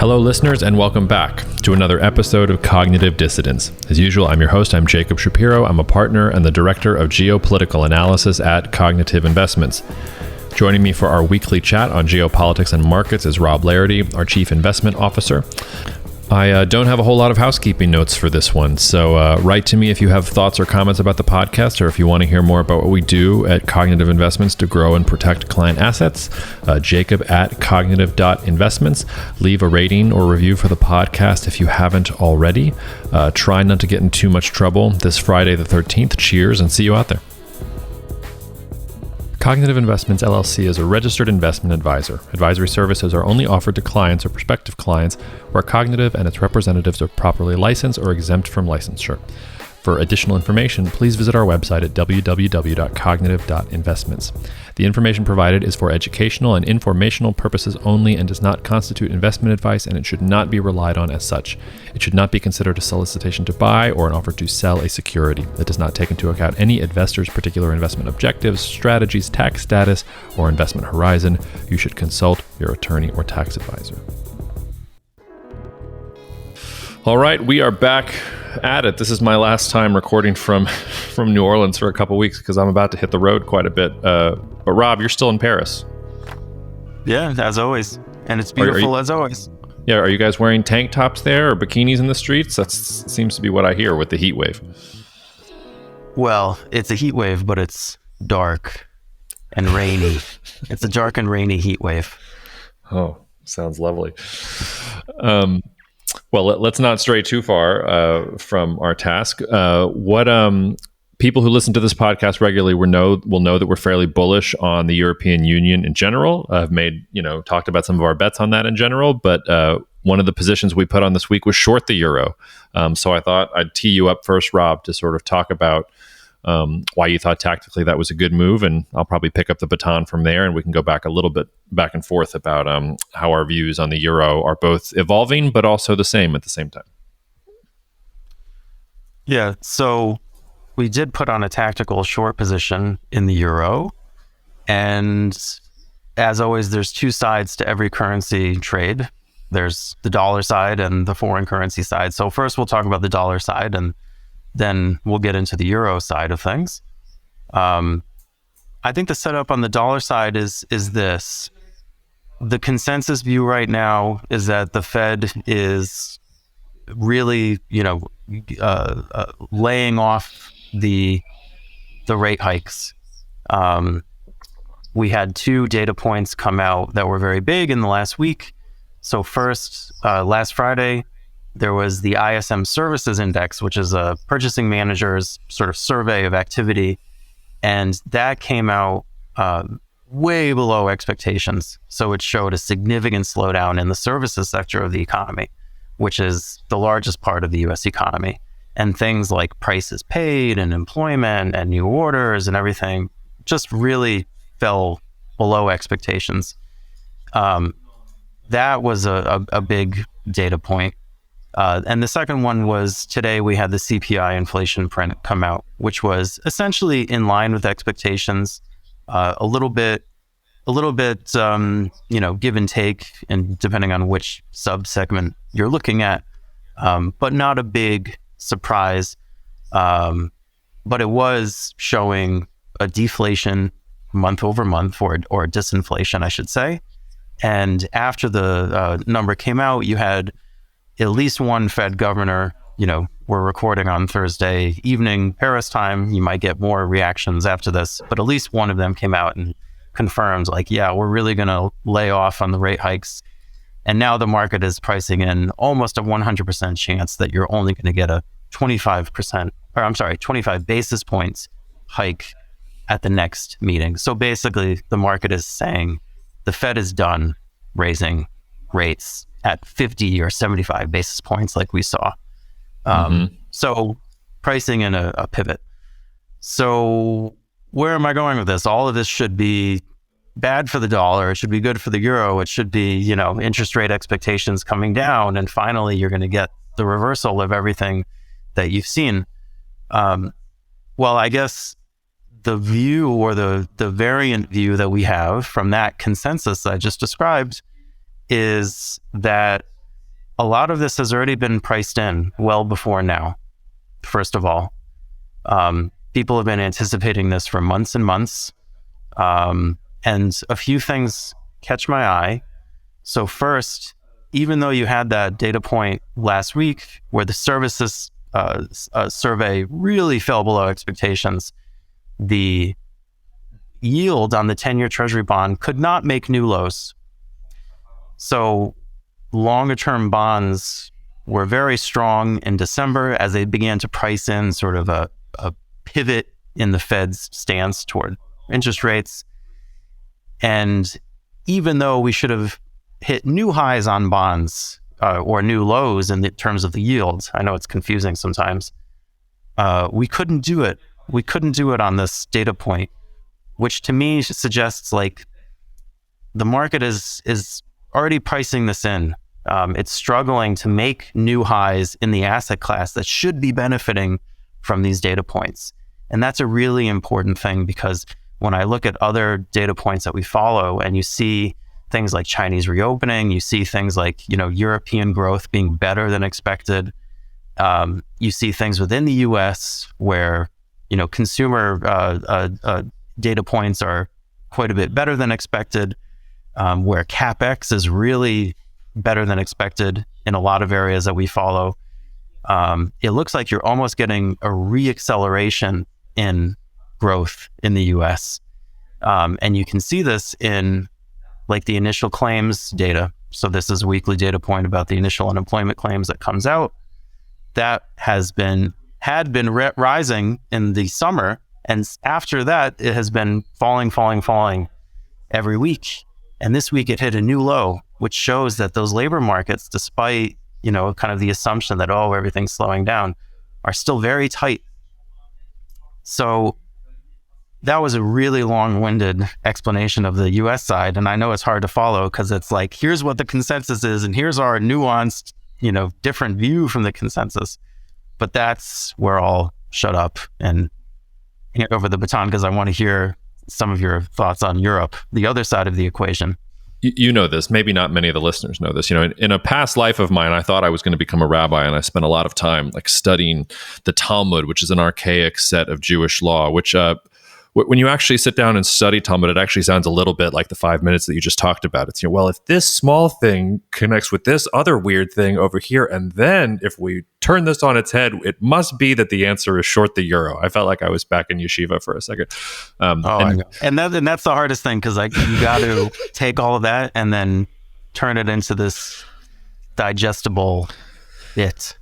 Hello, listeners, and welcome back to another episode of Cognitive Dissidence. As usual, I'm your host. I'm Jacob Shapiro. I'm a partner and the director of geopolitical analysis at Cognitive Investments. Joining me for our weekly chat on geopolitics and markets is Rob Larity, our chief investment officer. I don't have a whole lot of housekeeping notes for this one, so write to me if you have thoughts or comments about the podcast, or if you want to hear more about what we do at Cognitive Investments to grow and protect client assets. Jacob@cognitive.investments. Leave a rating or review for the podcast if you haven't already. Try not to get in too much trouble this Friday the 13th. Cheers, and see you out there. Cognitive Investments LLC is a registered investment advisor. Advisory services are only offered to clients or prospective clients where Cognitive and its representatives are properly licensed or exempt from licensure. For additional information, please visit our website at www.cognitive.investments. The information provided is for educational and informational purposes only and does not constitute investment advice, and it should not be relied on as such. It should not be considered a solicitation to buy or an offer to sell a security. It does not take into account any investor's particular investment objectives, strategies, tax status, or investment horizon. You should consult your attorney or tax advisor. All right, we are back at it. This is my last time recording from New Orleans for a couple weeks because I'm about to hit the road quite a bit. But Rob, you're still in Paris. Yeah, as always. And it's beautiful as always. Yeah, are you guys wearing tank tops there or bikinis in the streets? That seems to be what I hear with the heat wave. Well, it's a heat wave, but it's dark and rainy. It's a dark and rainy heat wave. Oh, sounds lovely. Well, let's not stray too far from our task. What people who listen to this podcast regularly will know that we're fairly bullish on the European Union in general. I've talked about some of our bets on that in general, but one of the positions we put on this week was short the euro. So I thought I'd tee you up first, Rob, to sort of talk about why you thought tactically that was a good move, and I'll probably pick up the baton from there, and we can go back a little bit back and forth about how our views on the euro are both evolving but also the same at the same time. Yeah, so we did put on a tactical short position in the euro, and as always, there's two sides to every currency trade. There's the dollar side and the foreign currency side. So first we'll talk about the dollar side, and then we'll get into the euro side of things. I think the setup on the dollar side is this. The consensus view right now is that the Fed is really, laying off the rate hikes. We had two data points come out that were very big in the last week. So first, last Friday, there was the ISM Services Index, which is a purchasing manager's sort of survey of activity. And that came out way below expectations. So it showed a significant slowdown in the services sector of the economy, which is the largest part of the US economy. And things like prices paid and employment and new orders and everything just really fell below expectations. That was a big data point. And the second one was today we had the CPI inflation print come out, which was essentially in line with expectations, a little bit, give and take, and depending on which sub-segment you're looking at, but not a big surprise. But it was showing a deflation month over month, or a disinflation, I should say. And after the number came out, you had at least one Fed governor. We're recording on Thursday evening, Paris time. You might get more reactions after this, but at least one of them came out and confirmed, we're really going to lay off on the rate hikes. And now the market is pricing in almost a 100% chance that you're only going to get a 25 basis points hike at the next meeting. So basically, the market is saying the Fed is done raising rates at 50 or 75 basis points like we saw. So pricing in a pivot. So where am I going with this? All of this should be bad for the dollar. It should be good for the euro. It should be, interest rate expectations coming down. And finally, you're going to get the reversal of everything that you've seen. Well, I guess the view, or the variant view that we have from that consensus I just described, is that a lot of this has already been priced in well before now, first of all. People have been anticipating this for months and months. And a few things catch my eye. So first, even though you had that data point last week where the services survey really fell below expectations, the yield on the 10-year Treasury bond could not make new lows. So longer-term bonds were very strong in December as they began to price in sort of a pivot in the Fed's stance toward interest rates. And even though we should have hit new highs on bonds or new lows in terms of the yields, I know it's confusing sometimes, we couldn't do it. We couldn't do it on this data point, which to me suggests like the market is already pricing this in. It's struggling to make new highs in the asset class that should be benefiting from these data points. And that's a really important thing, because when I look at other data points that we follow and you see things like Chinese reopening, you see things like, European growth being better than expected. You see things within the US where, consumer data points are quite a bit better than expected, where CapEx is really better than expected in a lot of areas that we follow. It looks like you're almost getting a re-acceleration in growth in the US. And you can see this in like the initial claims data. So this is a weekly data point about the initial unemployment claims that comes out. That had been rising in the summer. And after that, it has been falling every week. And this week it hit a new low, which shows that those labor markets, despite, kind of the assumption that, everything's slowing down, are still very tight. So that was a really long-winded explanation of the US side. And I know it's hard to follow because it's like, here's what the consensus is, and here's our nuanced, different view from the consensus. But that's where I'll shut up and hand over the baton, because I want to hear some of your thoughts on Europe, the other side of the equation. You know this, maybe not many of the listeners know this. In a past life of mine, I thought I was going to become a rabbi, and I spent a lot of time like studying the Talmud, which is an archaic set of Jewish law, which when you actually sit down and study Talmud, it actually sounds a little bit like the 5 minutes that you just talked about. It's, well, if this small thing connects with this other weird thing over here, and then if we turn this on its head, it must be that the answer is short the euro. I felt like I was back in yeshiva for a second. And that's the hardest thing, because you got to take all of that and then turn it into this digestible bit.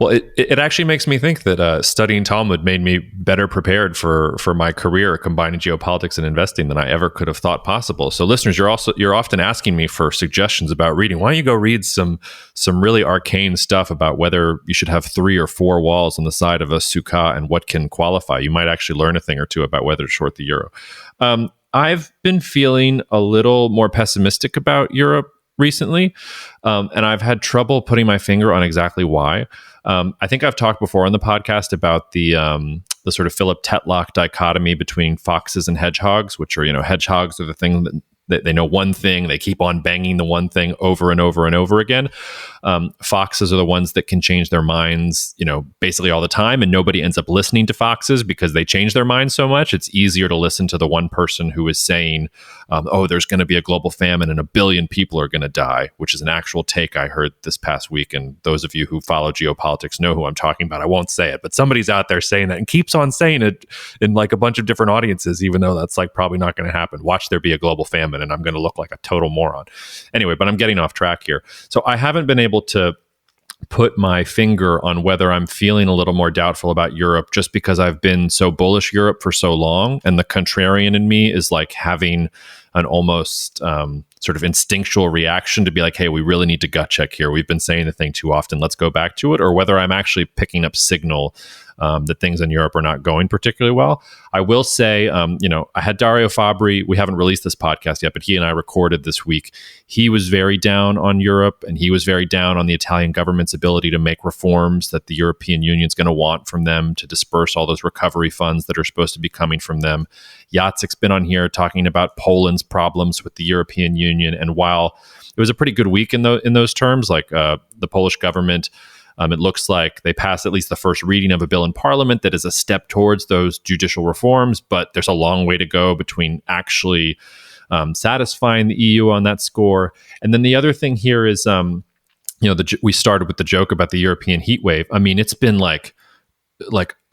Well, it actually makes me think that studying Talmud made me better prepared for my career combining geopolitics and investing than I ever could have thought possible. So listeners, you're often asking me for suggestions about reading. Why don't you go read some really arcane stuff about whether you should have 3 or 4 walls on the side of a sukkah and what can qualify. You might actually learn a thing or two about whether to short the euro. I've been feeling a little more pessimistic about Europe recently, and I've had trouble putting my finger on exactly why. I think I've talked before on the podcast about the sort of Philip Tetlock dichotomy between foxes and hedgehogs, which are, hedgehogs are the thing that they know one thing, they keep on banging the one thing over and over and over again. Foxes are the ones that can change their minds, basically all the time, and nobody ends up listening to foxes because they change their minds so much. It's easier to listen to the one person who is saying, there's going to be a global famine and 1 billion people are going to die, which is an actual take I heard this past week. And those of you who follow geopolitics know who I'm talking about. I won't say it, but somebody's out there saying that and keeps on saying it in like a bunch of different audiences, even though that's like probably not going to happen. Watch there be a global famine and I'm going to look like a total moron. Anyway, but I'm getting off track here. So I haven't been able to put my finger on whether I'm feeling a little more doubtful about Europe just because I've been so bullish Europe for so long. And the contrarian in me is like having an almost sort of instinctual reaction to be like, hey, we really need to gut check here. We've been saying the thing too often. Let's go back to it. Or whether I'm actually picking up signal that things in Europe are not going particularly well. I will say, I had Dario Fabri. We haven't released this podcast yet, but he and I recorded this week. He was very down on Europe, and he was very down on the Italian government's ability to make reforms that the European Union's going to want from them to disperse all those recovery funds that are supposed to be coming from them. Jacek's been on here talking about Poland's problems with the European Union. And while it was a pretty good week in those terms. Like the Polish government, it looks like they passed at least the first reading of a bill in Parliament that is a step towards those judicial reforms, but there's a long way to go between actually satisfying the EU on that score. And then the other thing here is, we started with the joke about the European heat wave. I mean, it's been like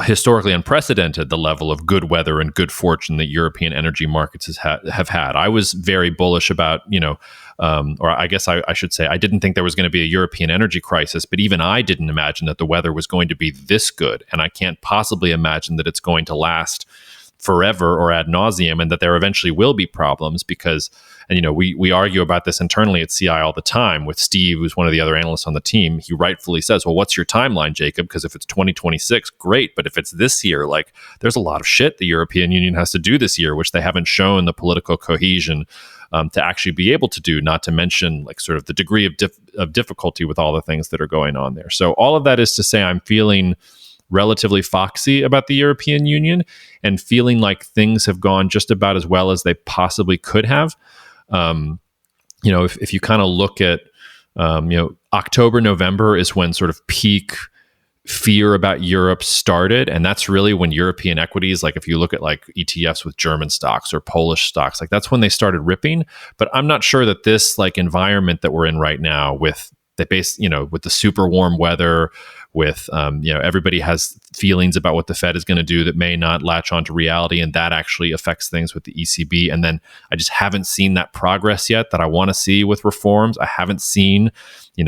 historically unprecedented, the level of good weather and good fortune that European energy markets have had. I was very bullish about, or I guess I should say, I didn't think there was going to be a European energy crisis, but even I didn't imagine that the weather was going to be this good. And I can't possibly imagine that it's going to last forever or ad nauseum, and that there eventually will be problems because, and we argue about this internally at CI all the time with Steve, who's one of the other analysts on the team. He rightfully says, well, what's your timeline, Jacob? Because if it's 2026, great. But if it's this year, like there's a lot of shit the European Union has to do this year, which they haven't shown the political cohesion to actually be able to do, not to mention like sort of the degree of difficulty with all the things that are going on there. So all of that is to say I'm feeling relatively foxy about the European Union and feeling like things have gone just about as well as they possibly could have. If you kind of look at, October, November is when sort of peak fear about Europe started. And that's really when European equities, like if you look at like ETFs with German stocks or Polish stocks, like that's when they started ripping. But I'm not sure that this like environment that we're in right now with with the super warm weather, with everybody has feelings about what the Fed is going to do that may not latch onto reality, and that actually affects things with the ECB. And then I just haven't seen that progress yet that I want to see with reforms. I haven't seen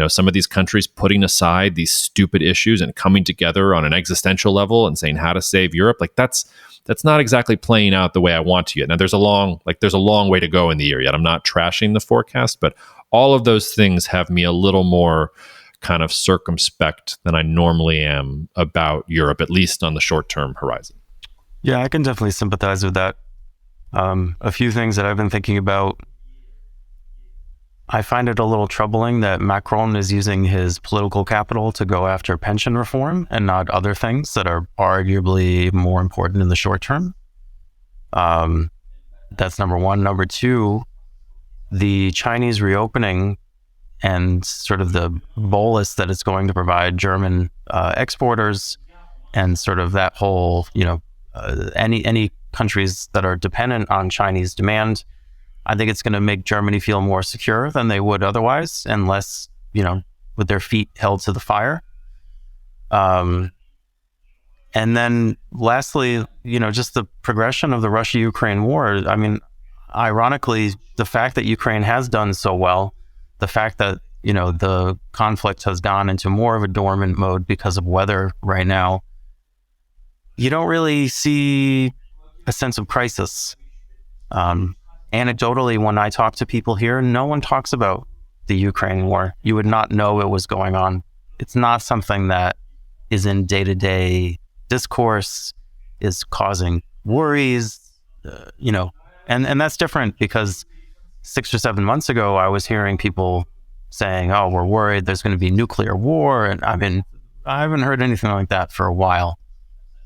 some of these countries putting aside these stupid issues and coming together on an existential level and saying how to save Europe. Like that's not exactly playing out the way I want to yet. Now there's a long way to go in the year yet. I'm not trashing the forecast, but all of those things have me a little more kind of circumspect than I normally am about Europe, at least on the short-term horizon. Yeah, I can definitely sympathize with that. A few things that I've been thinking about. I find it a little troubling that Macron is using his political capital to go after pension reform and not other things that are arguably more important in the short term. That's number one. Number two, the Chinese reopening and sort of the bolus that it's going to provide German exporters and sort of that whole, any countries that are dependent on Chinese demand. I think it's going to make Germany feel more secure than they would otherwise, and less, with their feet held to the fire. And then lastly, just the progression of the Russia-Ukraine war. I mean, ironically, the fact that Ukraine has done so well, the fact that, the conflict has gone into more of a dormant mode because of weather right now, you don't really see a sense of crisis. Anecdotally, when I talk to people here, no one talks about the Ukraine war. You would not know it was going on. It's not something that is in day-to-day discourse, is causing worries, and that's different because 6 or 7 months ago, I was hearing people saying, oh, we're worried there's going to be nuclear war. And I haven't heard anything like that for a while.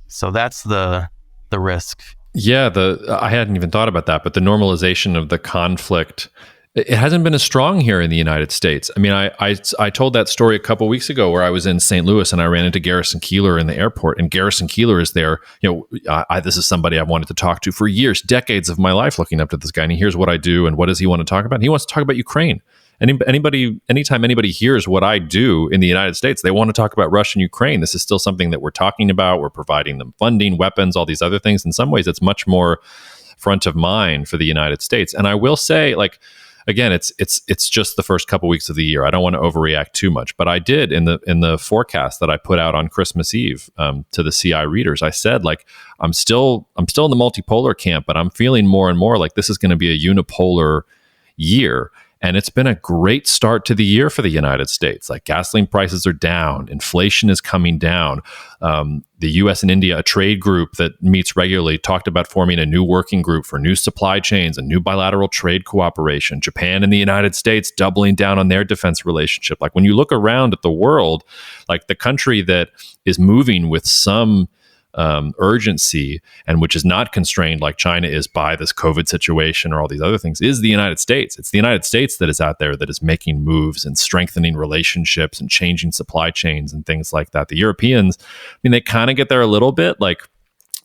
So that's the risk. Yeah, I hadn't even thought about that, but the normalization of the conflict, it hasn't been as strong here in the United States. I mean, I told that story a couple of weeks ago where I was in St. Louis and I ran into Garrison Keillor in the airport, and Garrison Keillor is there. This is somebody I've wanted to talk to for years, decades of my life, looking up to this guy. And here's what I do, and what does he want to talk about? And he wants to talk about Ukraine. Anytime anybody hears what I do in the United States, they want to talk about Russia and Ukraine. This is still something that we're talking about. We're providing them funding, weapons, all these other things. In some ways, it's much more front of mind for the United States. And I will say, again, it's just the first couple weeks of the year. I don't want to overreact too much, but I did in the forecast that I put out on Christmas Eve to the CI readers. I said, I'm still in the multipolar camp, but I'm feeling more and more like this is going to be a unipolar year. And it's been a great start to the year for the United States. Like gasoline prices are down, inflation is coming down. The U.S. and India, a trade group that meets regularly, talked about forming a new working group for new supply chains and new bilateral trade cooperation. Japan and the United States doubling down on their defense relationship. When you look around at the world, the country that is moving with some urgency, and which is not constrained like China is by this COVID situation or all these other things, is the United States. It's the United States that is out there that is making moves and strengthening relationships and changing supply chains and things like that. The Europeans, I mean, they kind of get there a little bit, like,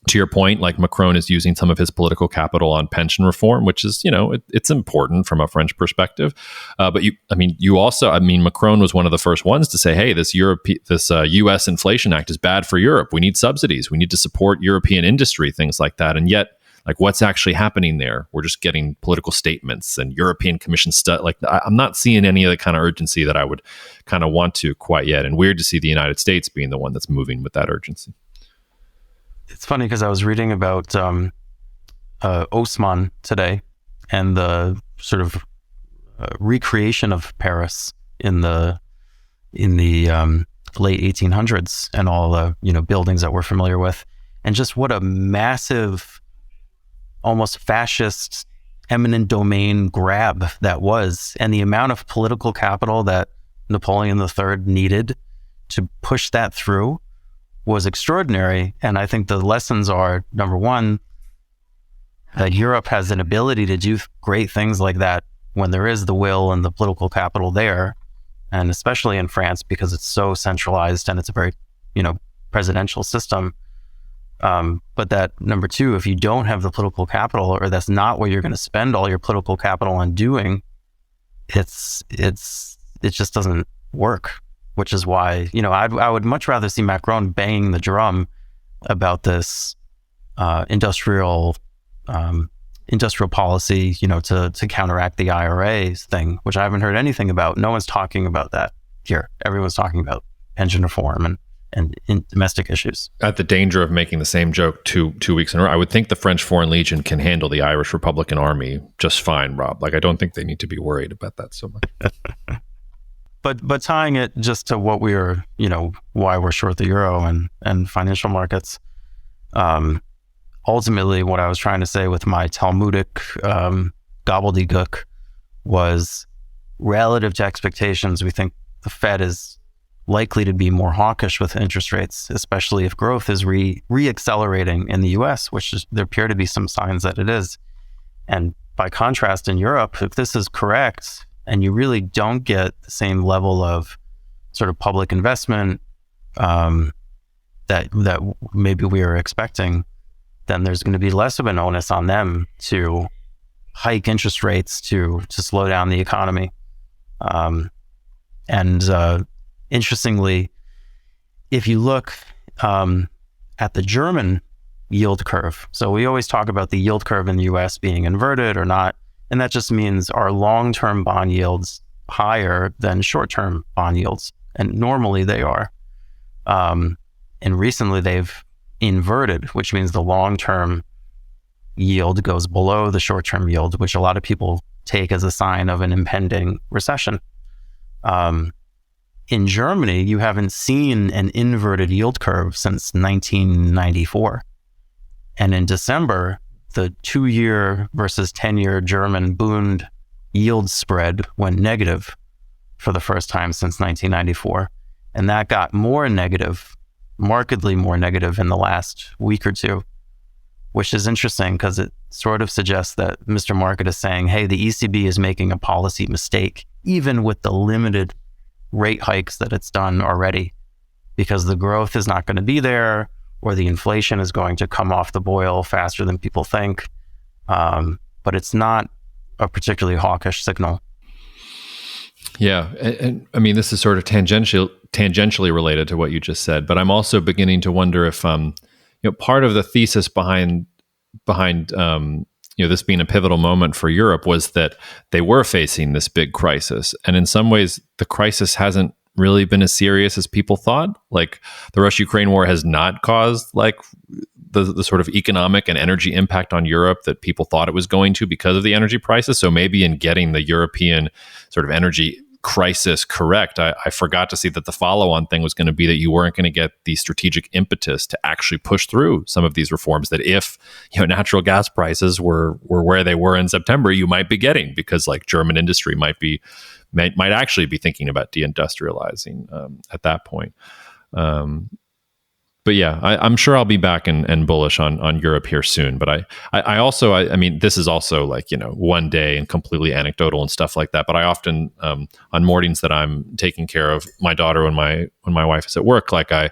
to your point, like Macron is using some of his political capital on pension reform, which is, it's important from a French perspective. But Macron was one of the first ones to say, hey, this U.S. Inflation Act is bad for Europe. We need subsidies. We need to support European industry, things like that. And yet, like, what's actually happening there? We're just getting political statements and European Commission stuff. Like, I'm not seeing any of the kind of urgency that I would kind of want to quite yet. And weird to see the United States being the one that's moving with that urgency. It's funny because I was reading about Haussmann today and the sort of recreation of Paris in the late 1800s and all the buildings that we're familiar with, and just what a massive, almost fascist, eminent domain grab that was, and the amount of political capital that Napoleon III needed to push that through was extraordinary. And I think the lessons are, number one, that Europe has an ability to do great things like that when there is the will and the political capital there, and especially in France because it's so centralized and it's a very, presidential system. But that, number two, if you don't have the political capital, or that's not what you're going to spend all your political capital on doing, it just doesn't work. Which is why, I would much rather see Macron banging the drum about this industrial policy, to counteract the IRA thing, which I haven't heard anything about. No one's talking about that here. Everyone's talking about pension reform and in domestic issues. At the danger of making the same joke two weeks in a row, I would think the French Foreign Legion can handle the Irish Republican Army just fine, Rob. Like, I don't think they need to be worried about that so much. But tying it just to what why we're short the euro and financial markets, ultimately what I was trying to say with my Talmudic gobbledygook was, relative to expectations, we think the Fed is likely to be more hawkish with interest rates, especially if growth is re-accelerating in the US, which there appear to be some signs that it is. And by contrast, in Europe, if this is correct, and you really don't get the same level of sort of public investment that maybe we were expecting, then there's going to be less of an onus on them to hike interest rates to slow down the economy. Interestingly, if you look at the German yield curve, so we always talk about the yield curve in the US being inverted or not, and that just means our long-term bond yields higher than short-term bond yields. And normally they are. And recently they've inverted, which means the long-term yield goes below the short-term yield, which a lot of people take as a sign of an impending recession. In Germany, you haven't seen an inverted yield curve since 1994. And in December, the 2-year versus 10-year German Bund yield spread went negative for the first time since 1994. And that got more negative, markedly more negative in the last week or two, which is interesting because it sort of suggests that Mr. Market is saying, hey, the ECB is making a policy mistake, even with the limited rate hikes that it's done already, because the growth is not going to be there, or the inflation is going to come off the boil faster than people think. But it's not a particularly hawkish signal. Yeah. And I mean, this is sort of tangentially related to what you just said, but I'm also beginning to wonder if, part of the thesis behind this being a pivotal moment for Europe was that they were facing this big crisis. And in some ways, the crisis hasn't really been as serious as people thought. Like, the Russia-Ukraine war has not caused like the sort of economic and energy impact on Europe that people thought it was going to because of the energy prices. So maybe in getting the European sort of energy crisis correct, I forgot to see that the follow-on thing was going to be that you weren't going to get the strategic impetus to actually push through some of these reforms that if natural gas prices were where they were in September, you might be getting, because like German industry might actually be thinking about deindustrializing at that point. yeah, I'm sure I'll be back and bullish on Europe here soon. But I also, I mean, this is also like, one day and completely anecdotal and stuff like that. But I often, on mornings that I'm taking care of my daughter when my wife is at work, like I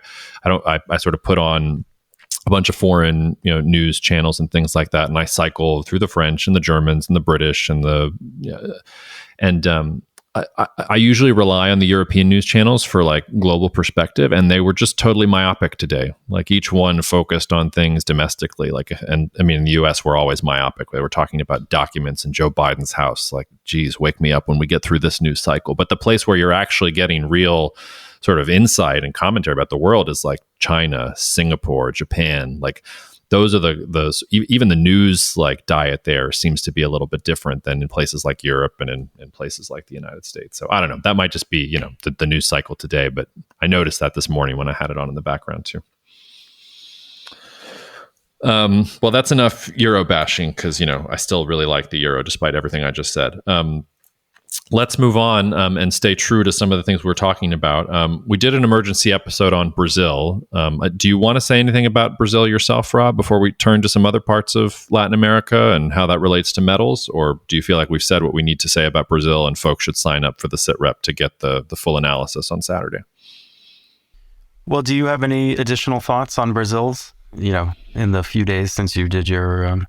sort of put on a bunch of foreign, news channels and things like that. And I cycle through the French and the Germans and the British and I usually rely on the European news channels for like global perspective, and they were just totally myopic today. Like each one focused on things domestically. And I mean, in the U.S. we're always myopic. They were talking about documents in Joe Biden's house. Like, geez, wake me up when we get through this news cycle. But the place where you're actually getting real sort of insight and commentary about the world is like China, Singapore, Japan. Like those are even the news like diet there seems to be a little bit different than in places like Europe and in places like the United States. So I don't know. That might just be, the news cycle today, but I noticed that this morning when I had it on in the background too. Well, that's enough Euro bashing because, I still really like the Euro despite everything I just said. Let's move on and stay true to some of the things we're talking about. We did an emergency episode on Brazil. Do you want to say anything about Brazil yourself, Rob, before we turn to some other parts of Latin America and how that relates to metals? Or do you feel like we've said what we need to say about Brazil and folks should sign up for the SITREP to get the full analysis on Saturday? Well, do you have any additional thoughts on Brazil's, in the few days since you did your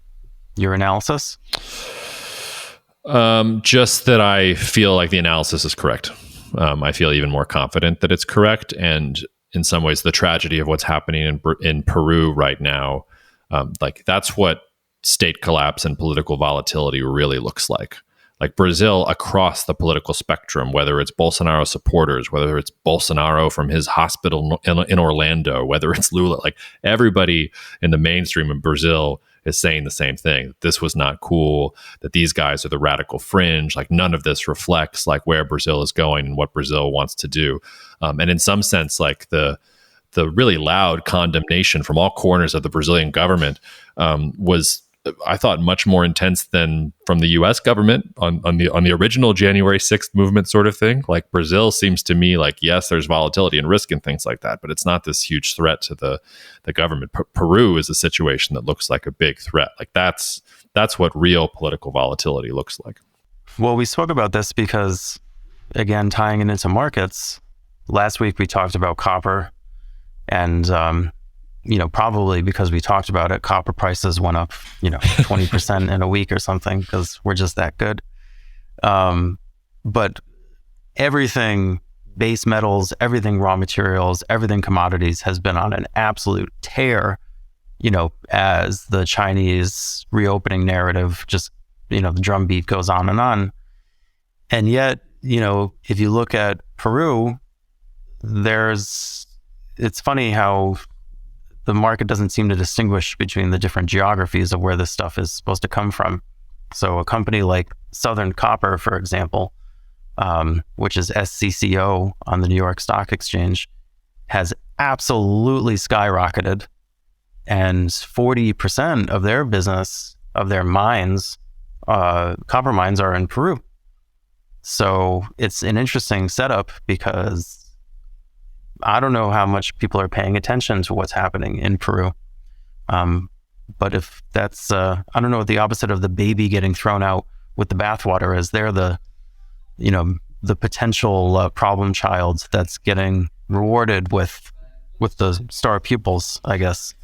analysis? Just that I feel like the analysis is correct. I feel even more confident that it's correct. And in some ways, the tragedy of what's happening in Peru right now, like that's what state collapse and political volatility really looks like. Like Brazil across the political spectrum, whether it's Bolsonaro supporters, whether it's Bolsonaro from his hospital in Orlando, whether it's Lula, like everybody in the mainstream of Brazil is saying the same thing. This was not cool, that these guys are the radical fringe. Like none of this reflects like where Brazil is going and what Brazil wants to do. And in some sense, like the really loud condemnation from all corners of the Brazilian government was, I thought, much more intense than from the U.S. government on the original January 6th movement sort of thing. Like Brazil seems to me like, yes, there's volatility and risk and things like that, but it's not this huge threat to the government. Peru is a situation that looks like a big threat. Like that's what real political volatility looks like. Well, we spoke about this because, again, tying it into markets, last week we talked about copper and, probably because we talked about it, copper prices went up, 20% in a week or something because we're just that good. But everything, base metals, everything raw materials, everything commodities has been on an absolute tear, as the Chinese reopening narrative just, the drumbeat goes on and on. And yet, if you look at Peru, it's funny how the market doesn't seem to distinguish between the different geographies of where this stuff is supposed to come from. So a company like Southern Copper, for example, which is SCCO on the New York Stock Exchange, has absolutely skyrocketed. And 40% of their business, of their mines, copper mines, are in Peru. So it's an interesting setup because I don't know how much people are paying attention to what's happening in Peru. But if that's, I don't know what the opposite of the baby getting thrown out with the bathwater is. They're the potential problem child that's getting rewarded with the star pupils, I guess.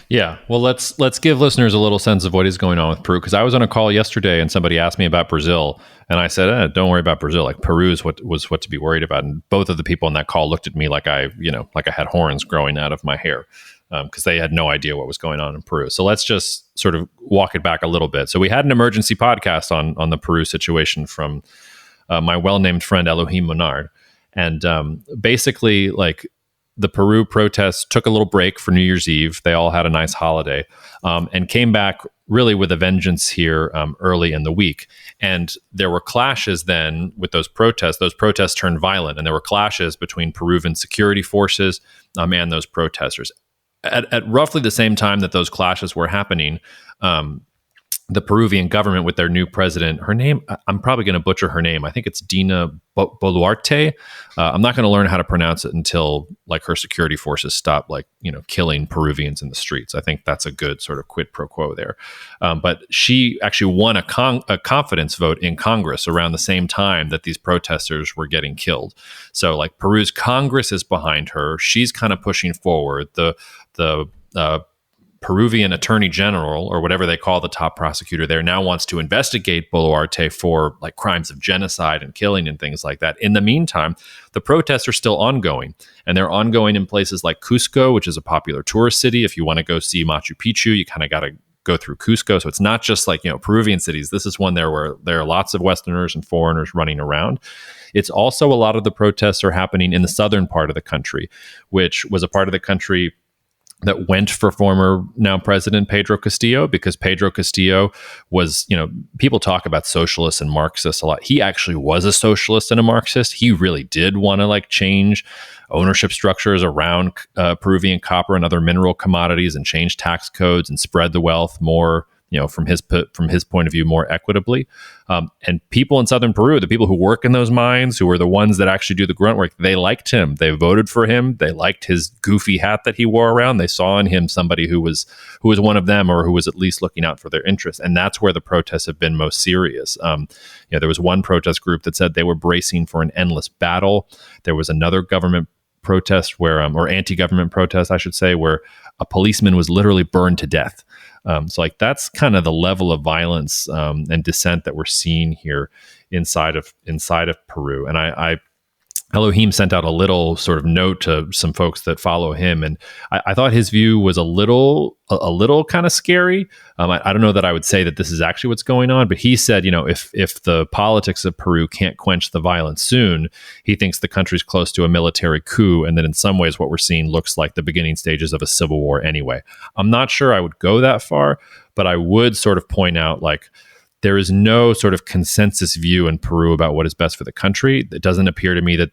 Yeah, well, let's give listeners a little sense of what is going on with Peru, because I was on a call yesterday and somebody asked me about Brazil, and I said, "Don't worry about Brazil. Like Peru is what to be worried about." And both of the people on that call looked at me like I had horns growing out of my hair, because they had no idea what was going on in Peru. So let's just sort of walk it back a little bit. So we had an emergency podcast on the Peru situation from my well-named friend Elohim Monard, and basically like. The Peru protests took a little break for New Year's Eve. They all had a nice holiday and came back really with a vengeance here early in the week. And there were clashes then with those protests. Those protests turned violent, and there were clashes between Peruvian security forces and those protesters. At roughly the same time that those clashes were happening, the Peruvian government with their new president. Her name, I'm probably going to butcher her name. I think it's Dina Boluarte. I'm not going to learn how to pronounce it until like her security forces stop killing Peruvians in the streets. I think that's a good sort of quid pro quo there. But she actually won a confidence vote in Congress around the same time that these protesters were getting killed. So like Peru's Congress is behind her. She's kind of pushing forward. The Peruvian attorney general, or whatever they call the top prosecutor there, now wants to investigate Boluarte for like crimes of genocide and killing and things like that. In the meantime, the protests are still ongoing, and they're ongoing in places like Cusco, which is a popular tourist city. If you want to go see Machu Picchu, you kind of got to go through Cusco. So it's not just like, Peruvian cities. This is one there where there are lots of Westerners and foreigners running around. It's also a lot of the protests are happening in the southern part of the country, which was a part of the country that went for former now president Pedro Castillo, because Pedro Castillo was, people talk about socialists and Marxists a lot. He actually was a socialist and a Marxist. He really did want to change ownership structures around Peruvian copper and other mineral commodities and change tax codes and spread the wealth more, from his point of view, more equitably. And people in southern Peru, the people who work in those mines, who are the ones that actually do the grunt work, they liked him. They voted for him. They liked his goofy hat that he wore around. They saw in him somebody who was one of them, or who was at least looking out for their interests. And that's where the protests have been most serious. There was one protest group that said they were bracing for an endless battle. There was another government protest or anti-government protest, I should say, where a policeman was literally burned to death. So that's kind of the level of violence and dissent that we're seeing here inside of Peru. And I Elohim sent out a little sort of note to some folks that follow him, and I thought his view was a little kind of scary. I don't know that I would say that this is actually what's going on, but he said, if the politics of Peru can't quench the violence soon, he thinks the country's close to a military coup, and that in some ways what we're seeing looks like the beginning stages of a civil war anyway. I'm not sure I would go that far, but I would sort of point out there is no sort of consensus view in Peru about what is best for the country. It doesn't appear to me that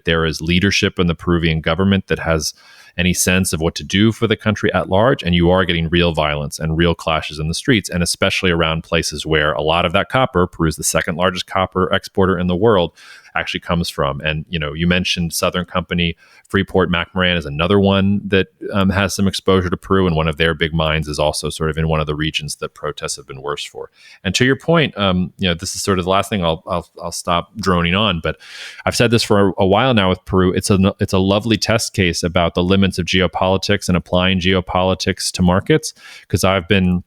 there is leadership in the Peruvian government that has any sense of what to do for the country at large. And you are getting real violence and real clashes in the streets, and especially around places where a lot of that copper, Peru's the second largest copper exporter in the world, actually comes from. And, you mentioned Southern Company, Freeport-McMoRan is another one that has some exposure to Peru, and one of their big mines is also sort of in one of the regions that protests have been worse for. And to your point, this is sort of the last thing I'll stop droning on, but I've said this for a while now with Peru. It's a lovely test case about the limits of geopolitics and applying geopolitics to markets, because I've been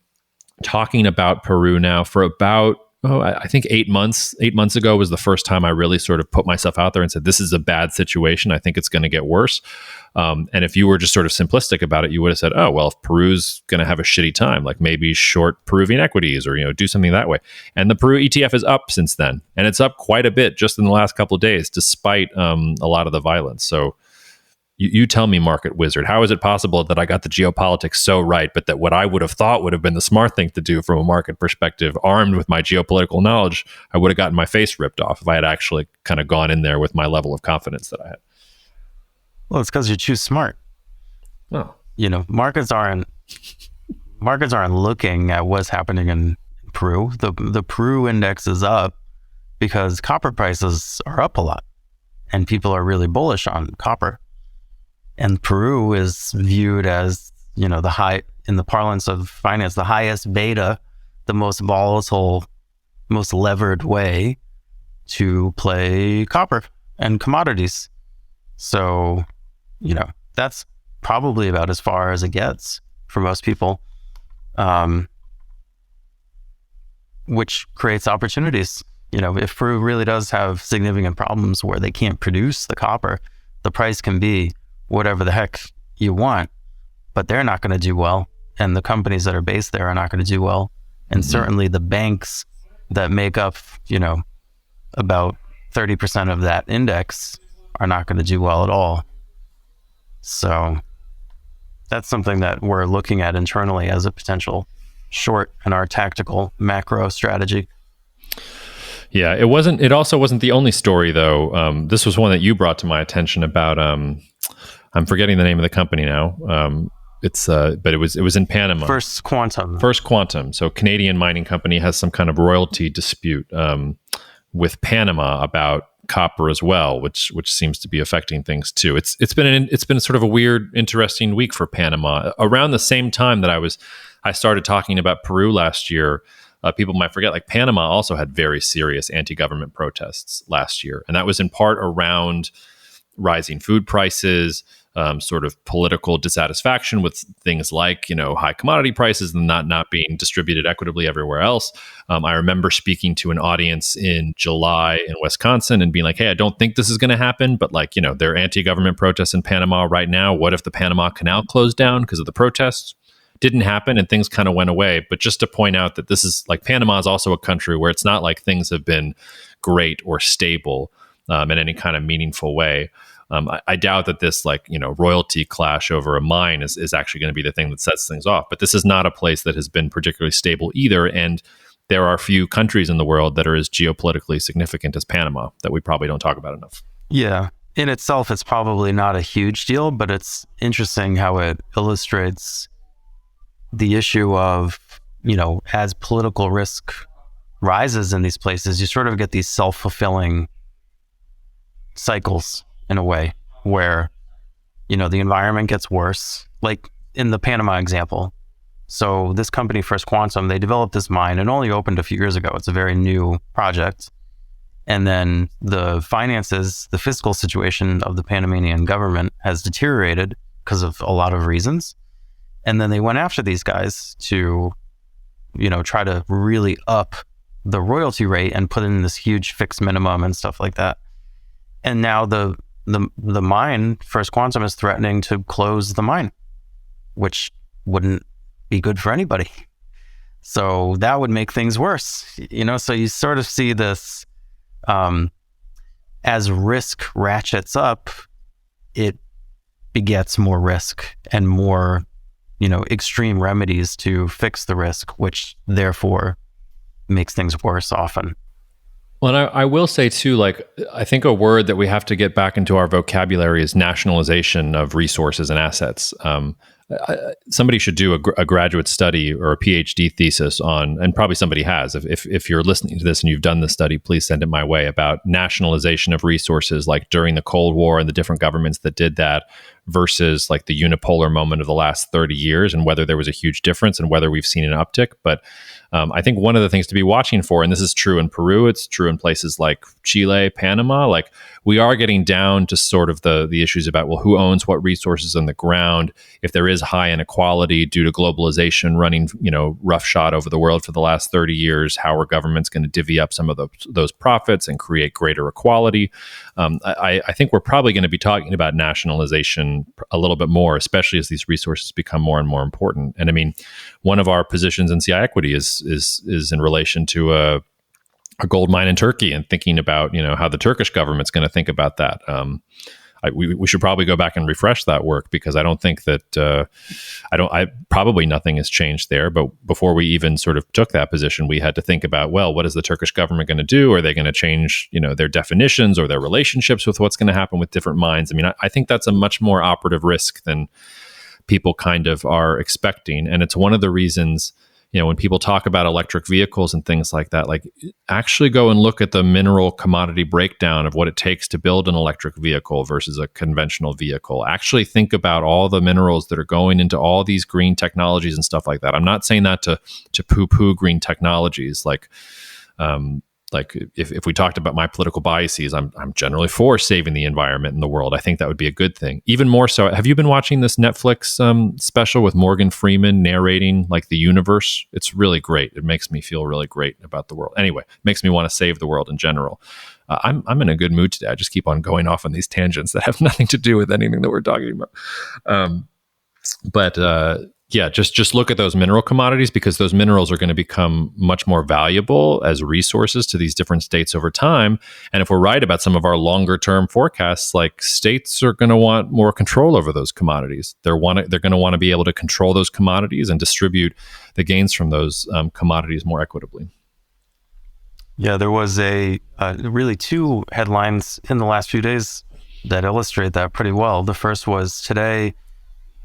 talking about Peru now for about I think 8 months. 8 months ago was the first time I really sort of put myself out there and said, this is a bad situation. I think it's going to get worse. And if you were just sort of simplistic about it, you would have said, oh, well, if Peru's going to have a shitty time, maybe short Peruvian equities or, do something that way. And the Peru ETF is up since then. And it's up quite a bit just in the last couple of days, despite a lot of the violence. So you tell me, market wizard, how is it possible that I got the geopolitics so right, but that what I would have thought would have been the smart thing to do from a market perspective, armed with my geopolitical knowledge, I would have gotten my face ripped off if I had actually kind of gone in there with my level of confidence that I had? Well, it's because you're too smart. Oh. Markets aren't looking at what's happening in Peru. The Peru index is up because copper prices are up a lot, and people are really bullish on copper. And Peru is viewed as, the high, in the parlance of finance, the highest beta, the most volatile, most levered way to play copper and commodities. So, that's probably about as far as it gets for most people, which creates opportunities. If Peru really does have significant problems where they can't produce the copper, the price can be whatever the heck you want, but they're not going to do well. And the companies that are based there are not going to do well. And certainly the banks that make up, about 30% of that index are not going to do well at all. So that's something that we're looking at internally as a potential short in our tactical macro strategy. Yeah, it also wasn't the only story though. This was one that you brought to my attention about, I'm forgetting the name of the company now. but it was in Panama. First Quantum. First Quantum. So Canadian mining company has some kind of royalty dispute with Panama about copper as well, which seems to be affecting things too. It's been sort of a weird, interesting week for Panama. Around the same time that I started talking about Peru last year. People might forget, like Panama also had very serious anti-government protests last year, and that was in part around rising food prices, sort of political dissatisfaction with things like, high commodity prices and not being distributed equitably everywhere else. I remember speaking to an audience in July in Wisconsin and being like, hey, I don't think this is going to happen, but there are anti-government protests in Panama right now. What if the Panama Canal closed down because of the protests? Didn't happen, and things kind of went away. But just to point out that this is Panama is also a country where it's not like things have been great or stable in any kind of meaningful way. I doubt that this royalty clash over a mine is actually going to be the thing that sets things off. But this is not a place that has been particularly stable either. And there are few countries in the world that are as geopolitically significant as Panama that we probably don't talk about enough. Yeah. In itself, it's probably not a huge deal, but it's interesting how it illustrates the issue of, as political risk rises in these places, you sort of get these self-fulfilling cycles in a way where, the environment gets worse, like in the Panama example. So this company, First Quantum, they developed this mine. It only opened a few years ago. It's a very new project. And then the finances, the fiscal situation of the Panamanian government has deteriorated because of a lot of reasons. And then they went after these guys to, try to really up the royalty rate and put in this huge fixed minimum and stuff like that. And now the mine, First Quantum, is threatening to close the mine, which wouldn't be good for anybody. So that would make things worse, So you sort of see this as risk ratchets up, it begets more risk and more extreme remedies to fix the risk, which therefore makes things worse often. Well, and I will say too, I think a word that we have to get back into our vocabulary is nationalization of resources and assets. Somebody should do a graduate study or a PhD thesis on, and probably somebody has. If you're listening to this and you've done the study, please send it my way, about nationalization of resources, like during the Cold War and the different governments that did that versus the unipolar moment of the last 30 years, and whether there was a huge difference and whether we've seen an uptick. But I think one of the things to be watching for, and this is true in Peru, it's true in places like Chile, Panama, we are getting down to sort of the issues about, well, who owns what resources on the ground? If there is high inequality due to globalization running, roughshod over the world for the last 30 years, how are governments going to divvy up some of those profits and create greater equality? I think we're probably going to be talking about nationalization a little bit more, especially as these resources become more and more important. And I mean, one of our positions in CI Equity is in relation to a gold mine in Turkey, and thinking about how the Turkish government's going to think about that. We should probably go back and refresh that work, because I don't think that probably nothing has changed there. But before we even sort of took that position, we had to think about, well, what is the Turkish government going to do? Are they going to change their definitions or their relationships with what's going to happen with different mines? I mean, I think that's a much more operative risk than people kind of are expecting, and it's one of the reasons. When people talk about electric vehicles and things like that, actually go and look at the mineral commodity breakdown of what it takes to build an electric vehicle versus a conventional vehicle. Actually think about all the minerals that are going into all these green technologies and stuff like that. I'm not saying that to poo-poo green technologies. If we talked about my political biases, I'm generally for saving the environment and the world. I think that would be a good thing. Even more so, have you been watching this Netflix special with Morgan Freeman narrating the universe? It's really great. It makes me feel really great about the world. Anyway, it makes me want to save the world in general. I'm in a good mood today. I just keep on going off on these tangents that have nothing to do with anything that we're talking about. Yeah, just look at those mineral commodities, because those minerals are going to become much more valuable as resources to these different states over time. And if we're right about some of our longer term forecasts, states are going to want more control over those commodities. They're going to want to be able to control those commodities and distribute the gains from those commodities more equitably. Yeah, there was really two headlines in the last few days that illustrate that pretty well. The first was today,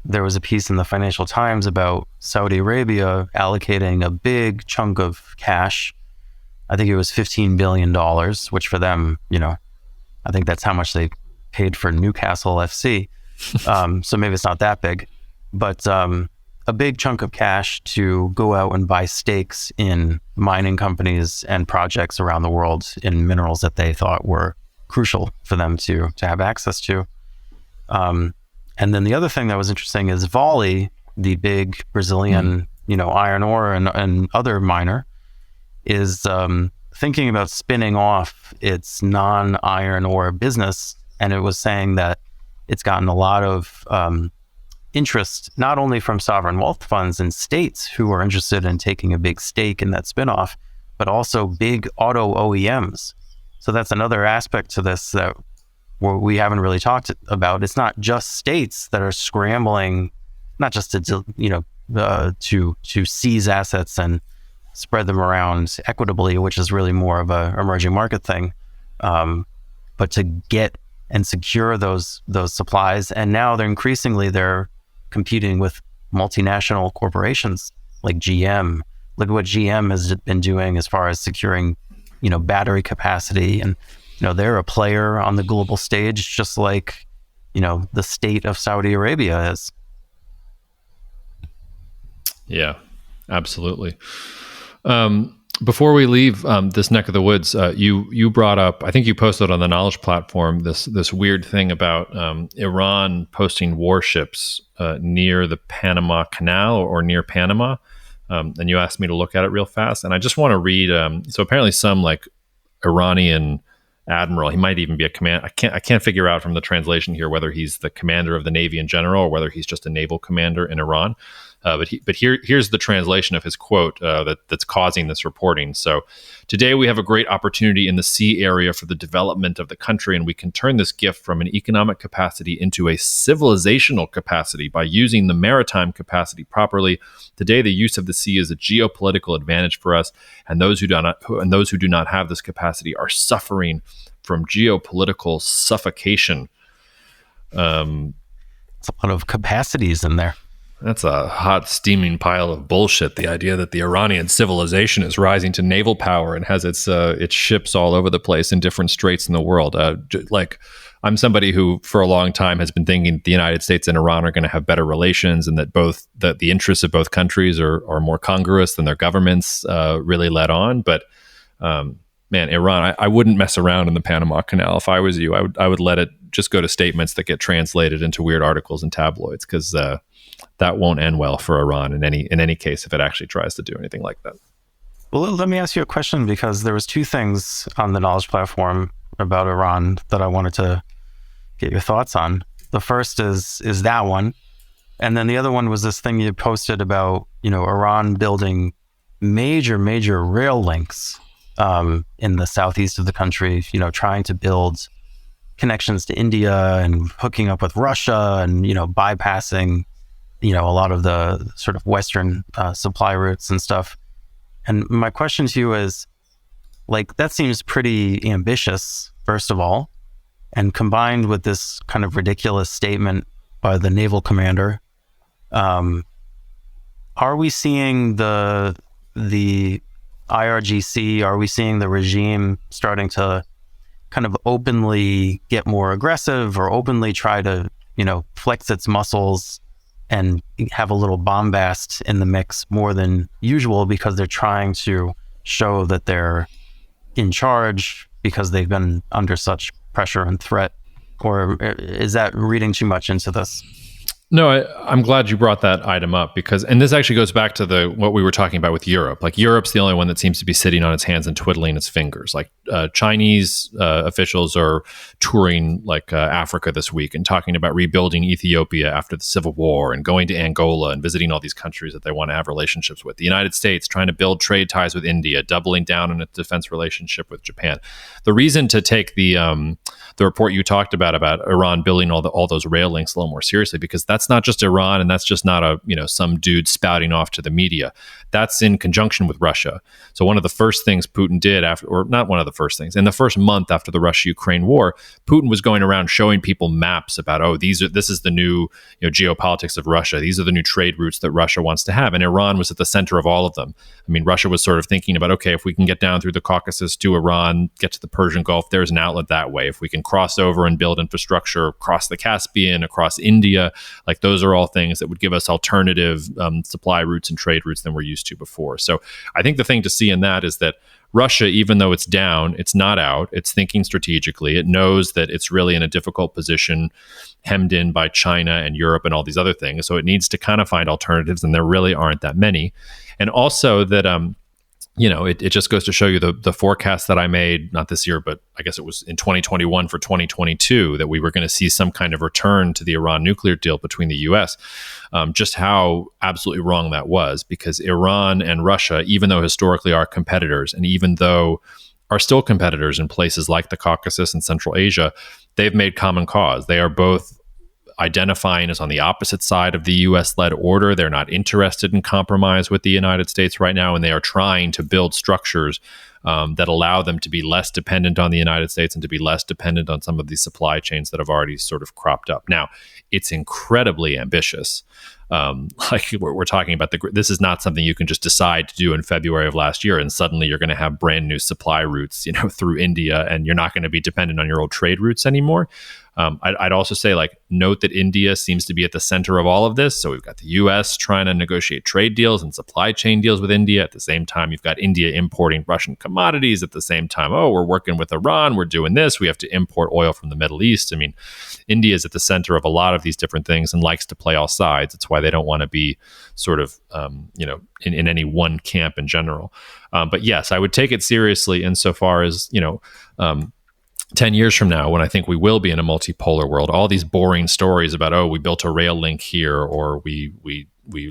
there was a piece in the Financial Times about Saudi Arabia allocating a big chunk of cash. I think it was $15 billion, which for them, I think that's how much they paid for Newcastle FC. So maybe it's not that big, but a big chunk of cash to go out and buy stakes in mining companies and projects around the world in minerals that they thought were crucial for them to have access to. And then the other thing that was interesting is Vale, the big Brazilian, iron ore and other miner, is thinking about spinning off its non-iron ore business. And it was saying that it's gotten a lot of interest, not only from sovereign wealth funds and states who are interested in taking a big stake in that spinoff, but also big auto OEMs. So that's another aspect to this that we haven't really talked about. It's not just states that are scrambling, not just to seize assets and spread them around equitably, which is really more of a emerging market thing, but to get and secure those supplies. And now they're competing with multinational corporations like GM. Look at what GM has been doing as far as securing, battery capacity. And, they're a player on the global stage, just like, the state of Saudi Arabia is. Yeah, absolutely. Before we leave this neck of the woods, you brought up, I think you posted on the Knowledge platform, this weird thing about Iran posting warships near the Panama Canal or near Panama, and you asked me to look at it real fast. And I just want to read. So apparently, some like Iranian admiral, he might even be a command. I can't figure out from the translation here whether he's the commander of the Navy in general or whether he's just a naval commander in Iran. But here's the translation of his quote that's causing this reporting. So, today we have a great opportunity in the sea area for the development of the country, and we can turn this gift from an economic capacity into a civilizational capacity by using the maritime capacity properly. Today, the use of the sea is a geopolitical advantage for us, and those who do not have this capacity are suffering from geopolitical suffocation. It's a lot of capacities in there. That's a hot, steaming pile of bullshit. The idea that the Iranian civilization is rising to naval power and has its ships all over the place in different straits in the world. I'm somebody who, for a long time, has been thinking that the United States and Iran are going to have better relations, and that the interests of both countries are more congruous than their governments really let on. But man, Iran, I wouldn't mess around in the Panama Canal. If I was you, I would let it just go to statements that get translated into weird articles and tabloids, because that won't end well for Iran in any case if it actually tries to do anything like that. Well, let me ask you a question, because there was two things on the Knowledge platform about Iran that I wanted to get your thoughts on. The first is that one, and then the other one was this thing you posted about Iran building major rail links in the southeast of the country. Trying to build connections to India and hooking up with Russia and bypassing a lot of the sort of Western supply routes and stuff. And my question to you is, that seems pretty ambitious, first of all, and combined with this kind of ridiculous statement by the naval commander, are we seeing the IRGC, are we seeing the regime starting to kind of openly get more aggressive or openly try to, flex its muscles and have a little bombast in the mix more than usual, because they're trying to show that they're in charge because they've been under such pressure and threat? Or is that reading too much into this? No, I'm glad you brought that item up, and this actually goes back to what we were talking about with Europe. Like, Europe's the only one that seems to be sitting on its hands and twiddling its fingers. Like, Chinese officials are touring Africa this week and talking about rebuilding Ethiopia after the civil war and going to Angola and visiting all these countries that they want to have relationships with. The United States trying to build trade ties with India, doubling down on its defense relationship with Japan. The reason to take the report you talked about Iran building all those rail links a little more seriously, because That's not just Iran, and that's just not some dude spouting off to the media. That's in conjunction with Russia. So one of the first things Putin did in the first month after the Russia-Ukraine war, Putin was going around showing people maps about, this is the new geopolitics of Russia. These are the new trade routes that Russia wants to have. And Iran was at the center of all of them. I mean, Russia was sort of thinking about, okay, if we can get down through the Caucasus to Iran, get to the Persian Gulf, there's an outlet that way. If we can cross over and build infrastructure across the Caspian, across India, like those are all things that would give us alternative supply routes and trade routes than we're used to before. So I think the thing to see in that is that Russia, even though it's down, it's not out. It's thinking strategically. It knows that it's really in a difficult position, hemmed in by China and Europe and all these other things. So it needs to kind of find alternatives, and there really aren't that many. And also that, it just goes to show you the forecast that I made, not this year, but I guess it was in 2021 for 2022, that we were going to see some kind of return to the Iran nuclear deal between the U.S., just how absolutely wrong that was, because Iran and Russia, even though historically are competitors, and even though are still competitors in places like the Caucasus and Central Asia, they've made common cause. They are both identifying as on the opposite side of the U.S.-led order. They're not interested in compromise with the United States right now, and they are trying to build structures that allow them to be less dependent on the United States and to be less dependent on some of these supply chains that have already sort of cropped up. Now, it's incredibly ambitious. Like we're talking about, this is not something you can just decide to do in February of last year, and suddenly you're going to have brand new supply routes, through India, and you're not going to be dependent on your old trade routes anymore. I'd also say, note that India seems to be at the center of all of this. So we've got the U.S. trying to negotiate trade deals and supply chain deals with India. At the same time, you've got India importing Russian commodities. At the same time, we're working with Iran. We're doing this. We have to import oil from the Middle East. I mean, India is at the center of a lot of these different things and likes to play all sides. It's why they don't want to be sort of, in any one camp in general. But yes, I would take it seriously insofar as, 10 years from now, when I think we will be in a multipolar world, all these boring stories about, we built a rail link here, or we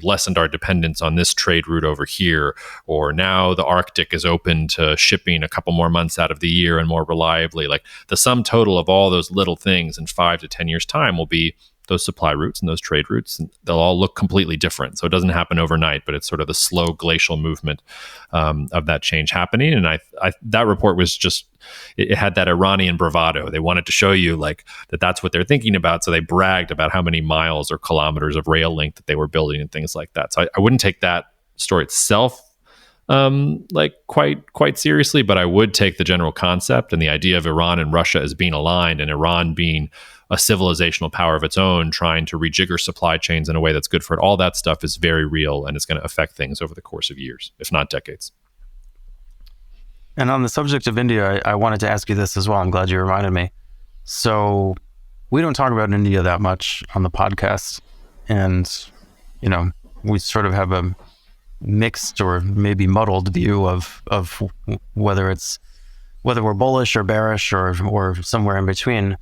lessened our dependence on this trade route over here, or now the Arctic is open to shipping a couple more months out of the year and more reliably. Like the sum total of all those little things in 5 to 10 years' time will be those supply routes and those trade routes, and they'll all look completely different. So it doesn't happen overnight, but it's sort of the slow glacial movement of that change happening. And I that report was just, it had that Iranian bravado. They wanted to show you that's what they're thinking about. So they bragged about how many miles or kilometers of rail link that they were building and things like that. So I wouldn't take that story itself quite seriously, but I would take the general concept and the idea of Iran and Russia as being aligned, and Iran being a civilizational power of its own, trying to rejigger supply chains in a way that's good for it. All that stuff is very real, and it's going to affect things over the course of years, if not decades. And on the subject of India, I wanted to ask you this as well. I'm glad you reminded me. So we don't talk about India that much on the podcast, and we sort of have a mixed or maybe muddled view of whether we're bullish or bearish or somewhere in between.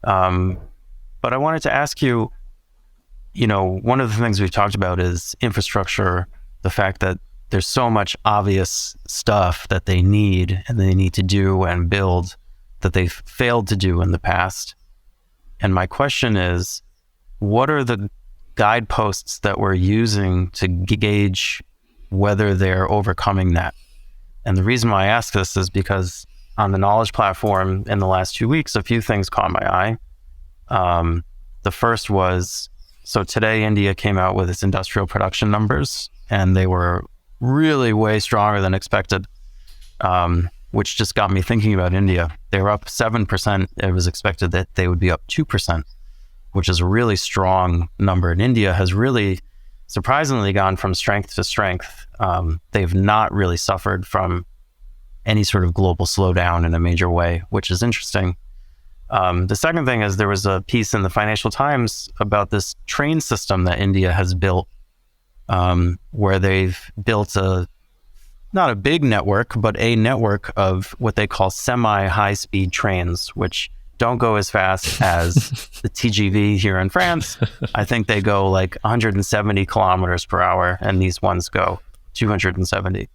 But I wanted to ask you, one of the things we've talked about is infrastructure, the fact that there's so much obvious stuff that they need to do and build that they've failed to do in the past. And my question is, what are the guideposts that we're using to gauge whether they're overcoming that? And the reason why I ask this is because on the knowledge platform in the last 2 weeks, a few things caught my eye. The first was, so today India came out with its industrial production numbers, and they were really way stronger than expected, which just got me thinking about India. They were up 7%. It was expected that they would be up 2%, which is a really strong number. And India has really surprisingly gone from strength to strength. They've not really suffered from any sort of global slowdown in a major way, which is interesting. The second thing is there was a piece in the Financial Times about this train system that India has built, where they've built not a big network, but a network of what they call semi-high-speed trains, which don't go as fast as the TGV here in France. I think they go like 170 kilometers per hour, and these ones go 270.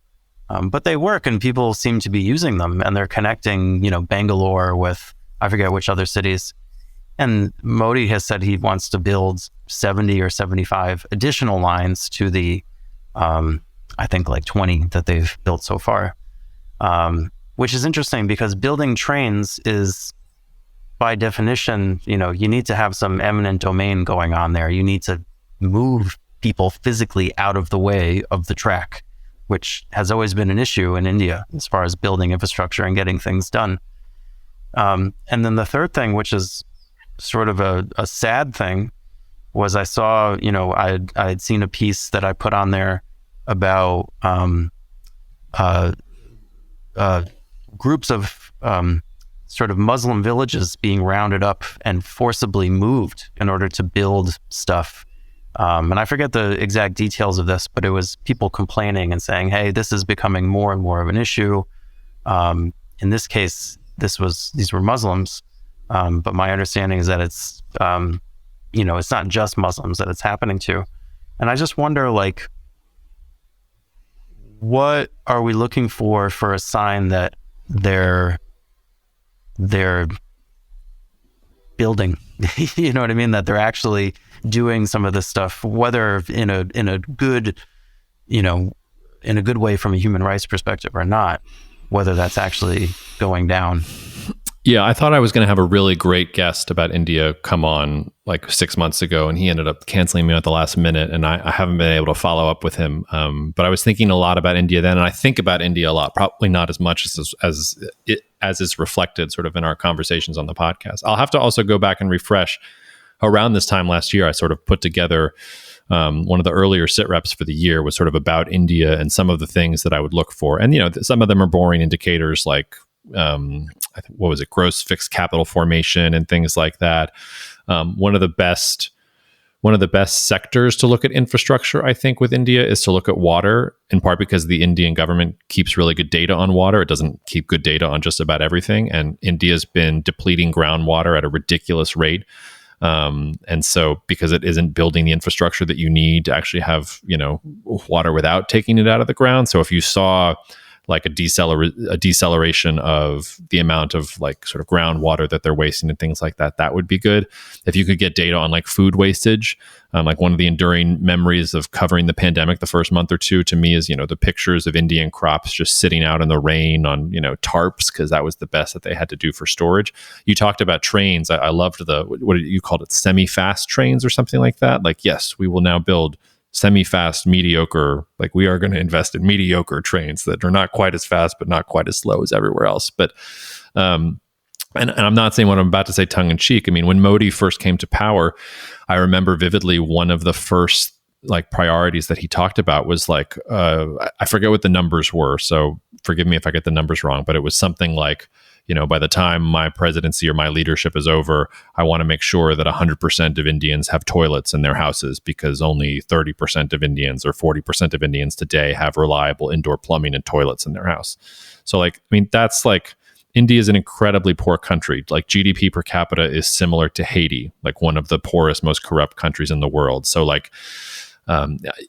But they work, and people seem to be using them, and they're connecting, Bangalore with, I forget which other cities. And Modi has said he wants to build 70 or 75 additional lines to the, I think like 20 that they've built so far, which is interesting because building trains is, by definition, you need to have some eminent domain going on there. You need to move people physically out of the way of the track, which has always been an issue in India as far as building infrastructure and getting things done. And then the third thing, which is sort of a sad thing, was I saw, I had seen a piece that I put on there about groups of sort of Muslim villages being rounded up and forcibly moved in order to build stuff. And I forget the exact details of this, but it was people complaining and saying, hey, this is becoming more and more of an issue. In this case, these were Muslims. But my understanding is that it's, it's not just Muslims that it's happening to. And I just wonder, like, what are we looking for a sign that they're building, you know what I mean? That they're actually doing some of this stuff, whether in a good, in a good way from a human rights perspective or not, whether that's actually going down. Yeah, I thought I was going to have a really great guest about India come on like 6 months ago, and he ended up canceling me at the last minute, and I haven't been able to follow up with him. But I was thinking a lot about India then, and I think about India a lot, probably not as much as is reflected sort of in our conversations on the podcast. I'll have to also go back and refresh. Around this time last year, I sort of put together one of the earlier sit reps for the year was sort of about India and some of the things that I would look for. And, some of them are boring indicators like, what was it, gross fixed capital formation and things like that. One of the best sectors to look at infrastructure, I think, with India is to look at water, in part because the Indian government keeps really good data on water. It doesn't keep good data on just about everything. And India's been depleting groundwater at a ridiculous rate. And so because it isn't building the infrastructure that you need to actually have, water without taking it out of the ground. So if you saw like a deceleration of the amount of like sort of groundwater that they're wasting and things like that, that would be good. If you could get data on like food wastage, like one of the enduring memories of covering the pandemic the first month or two to me is, the pictures of Indian crops just sitting out in the rain on, tarps, because that was the best that they had to do for storage. You talked about trains. I loved what you called it, semi-fast trains or something like that. Like, yes, we will now build semi-fast, mediocre, like we are going to invest in mediocre trains that are not quite as fast, but not quite as slow as everywhere else. But, and I'm not saying what I'm about to say tongue in cheek. I mean, when Modi first came to power, I remember vividly one of the first like priorities that he talked about was like, I forget what the numbers were. So forgive me if I get the numbers wrong, but it was something like, by the time my presidency or my leadership is over, I want to make sure that 100% of Indians have toilets in their houses, because only 30% of Indians or 40% of Indians today have reliable indoor plumbing and toilets in their house. So like, I mean, that's like, India is an incredibly poor country. Like GDP per capita is similar to Haiti, like one of the poorest, most corrupt countries in the world. So like,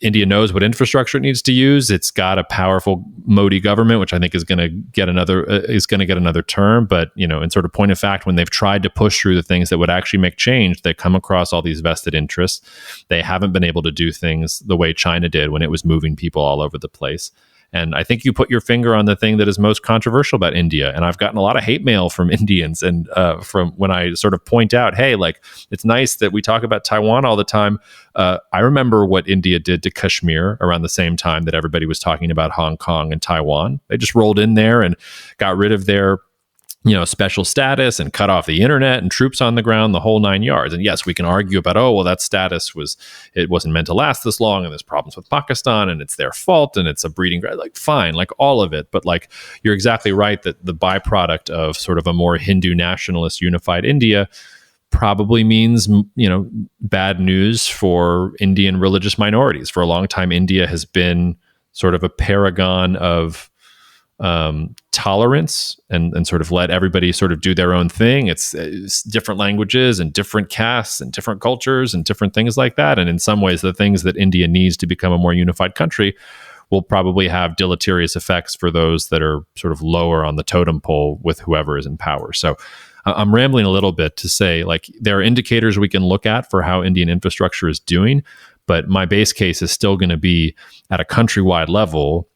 India knows what infrastructure it needs to use. It's got a powerful Modi government, which I think is going to get another term. But in sort of point of fact, when they've tried to push through the things that would actually make change, they come across all these vested interests. They haven't been able to do things the way China did when it was moving people all over the place. And I think you put your finger on the thing that is most controversial about India. And I've gotten a lot of hate mail from Indians and from when I sort of point out, hey, like, it's nice that we talk about Taiwan all the time. I remember what India did to Kashmir around the same time that everybody was talking about Hong Kong and Taiwan. They just rolled in there and got rid of their special status and cut off the internet and troops on the ground, the whole 9 yards. And yes, we can argue about, that status wasn't meant to last this long, and there's problems with Pakistan and it's their fault and it's a breeding ground. Like, fine, like all of it. But like, you're exactly right that the byproduct of sort of a more Hindu nationalist unified India probably means, bad news for Indian religious minorities. For a long time, India has been sort of a paragon of tolerance and sort of let everybody sort of do their own thing. It's different languages and different castes and different cultures and different things like that. And in some ways, the things that India needs to become a more unified country will probably have deleterious effects for those that are sort of lower on the totem pole with whoever is in power. So I'm rambling a little bit to say, like, there are indicators we can look at for how Indian infrastructure is doing, but my base case is still going to be at a countrywide level.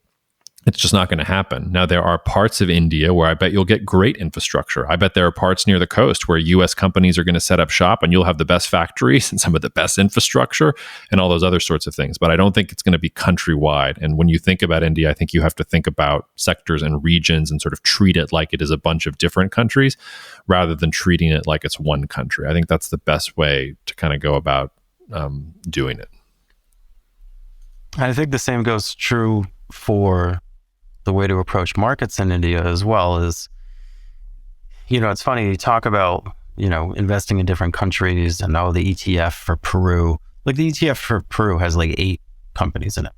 It's just not going to happen. Now, there are parts of India where I bet you'll get great infrastructure. I bet there are parts near the coast where US companies are going to set up shop and you'll have the best factories and some of the best infrastructure and all those other sorts of things. But I don't think it's going to be countrywide. And when you think about India, I think you have to think about sectors and regions and sort of treat it like it is a bunch of different countries rather than treating it like it's one country. I think that's the best way to kind of go about doing it. I think the same goes true for the way to approach markets in India as well. Is, it's funny, you talk about, investing in different countries and the ETF for Peru. Like the ETF for Peru has like 8 companies in it,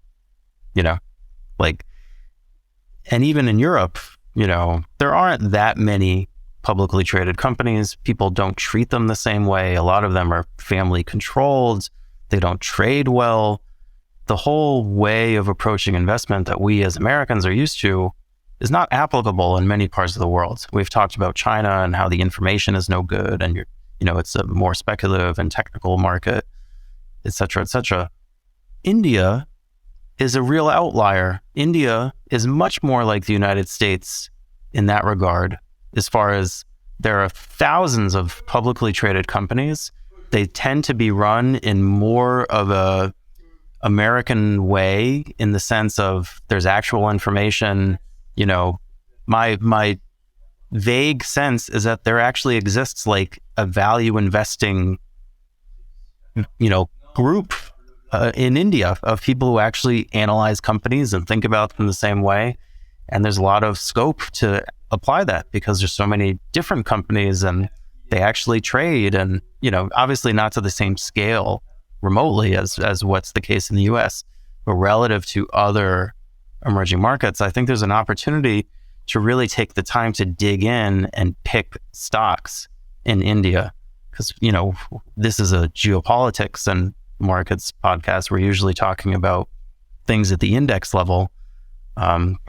and even in Europe, there aren't that many publicly traded companies. People don't treat them the same way. A lot of them are family controlled. They don't trade well. The whole way of approaching investment that we as Americans are used to is not applicable in many parts of the world. We've talked about China and how the information is no good and it's a more speculative and technical market, et cetera, et cetera. India is a real outlier. India is much more like the United States in that regard, as far as there are thousands of publicly traded companies. They tend to be run in more of a American way, in the sense of there's actual information. My vague sense is that there actually exists like a value investing, group in India of people who actually analyze companies and think about them the same way. And there's a lot of scope to apply that because there's so many different companies and they actually trade, and, obviously not to the same scale remotely as what's the case in the US, but relative to other emerging markets, I think there's an opportunity to really take the time to dig in and pick stocks in India. Because, this is a geopolitics and markets podcast. We're usually talking about things at the index level.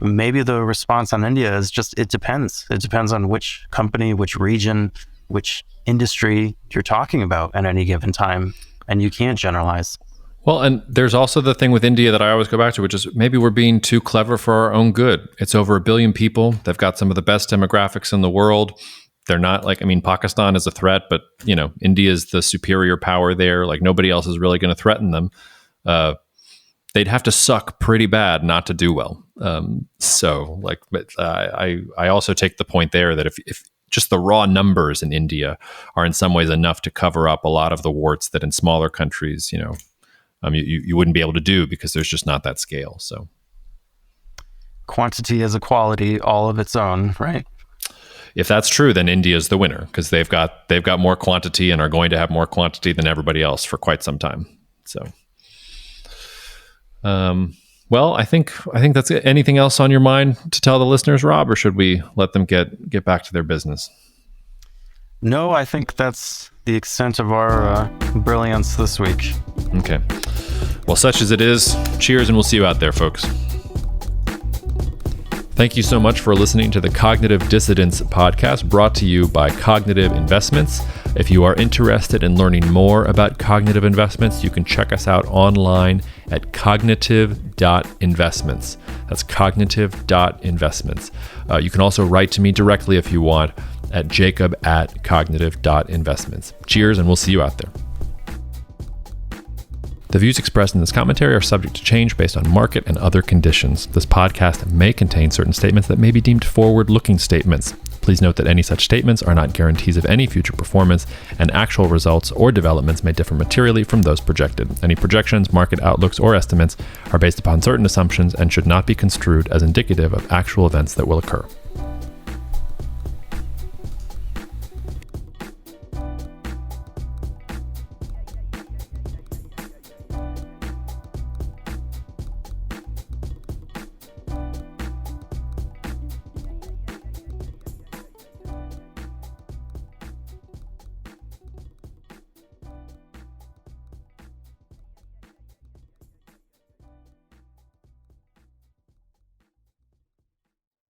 Maybe the response on India is just, it depends. It depends on which company, which region, which industry you're talking about at any given time. And you can't generalize. Well, and there's also the thing with India that I always go back to, which is maybe we're being too clever for our own good. It's over 1 billion people. They've got some of the best demographics in the world. They're not Pakistan is a threat, but, India is the superior power there. Like nobody else is really going to threaten them. They'd have to suck pretty bad not to do well. But I also take the point there that if just the raw numbers in India are in some ways enough to cover up a lot of the warts that in smaller countries, you wouldn't be able to do because there's just not that scale. So quantity is a quality all of its own, right? If that's true, then India is the winner because they've got more quantity and are going to have more quantity than everybody else for quite some time. So, well, I think that's it. Anything else on your mind to tell the listeners, Rob, or should we let them get back to their business? No, I think that's the extent of our brilliance this week. Okay. Well, such as it is, cheers, and we'll see you out there, folks. Thank you so much for listening to the Cognitive Dissidence podcast, brought to you by Cognitive Investments. If you are interested in learning more about cognitive investments, you can check us out online at cognitive.investments. That's cognitive.investments. You can also write to me directly if you want at jacob@cognitive.investments. Cheers, and we'll see you out there. The views expressed in this commentary are subject to change based on market and other conditions. This podcast may contain certain statements that may be deemed forward-looking statements. Please note that any such statements are not guarantees of any future performance, and actual results or developments may differ materially from those projected. Any projections, market outlooks, or estimates are based upon certain assumptions and should not be construed as indicative of actual events that will occur.